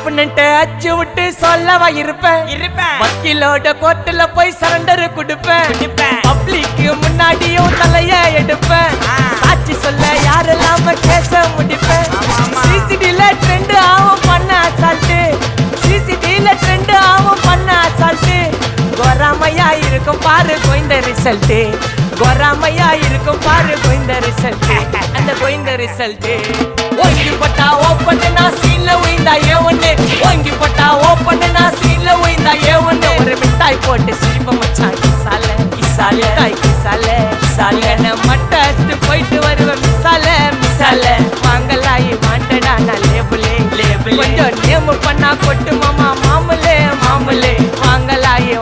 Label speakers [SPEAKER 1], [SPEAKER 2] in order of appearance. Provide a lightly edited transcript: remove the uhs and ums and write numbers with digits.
[SPEAKER 1] ஒப்புனன்ட்டு அச்சு விட்டு சொல்லவா இருப்பேன் வக்கீலோட கோர்ட்டுல போய் சரண்டர் கொடுப்பேன் பப்ளிக்கு முன்னாடியும் தலைய எடுப்பேன் சாட்சி சொல்ல யாரெல்லாம கேச முடிப்பேன் சிசிடில ட்ரெண்ட் ஆகும் பண்ண அசால்ட்டு சிசிடில ட்ரெண்ட் ஆகும் பண்ண அசால்ட்டு கோராமையா இருக்கும் பாரு கோய்ந்த ரிசல்ட் கோராமையா இருக்கும் பாரு கோய்ந்த ரிசல்ட் அந்த கோய்ந்த ரிசல்ட் ஓங்கி பட்டா ஓப்பன் நான் சீன்ல உயிந்தா ஒண்ணு ஓங்கி பட்டா ஓப்பன் நான் சீன்ல உயிந்தா ஒண்ணு ஒரு மிட்டாய் போட்டு சிரிப்ப மச்சான் கிசால கிசால தாய் கிசால கிசால நான் மட்டாச்சு போயிட்டு வருவேன் மிசால மிசால வாங்கலாயி வாண்டடா நான் லேபிளே லேபிள் கொஞ்சம் நேம் பண்ணா கொட்டு மாமா மாமலே மாமலே வாங்கலாயி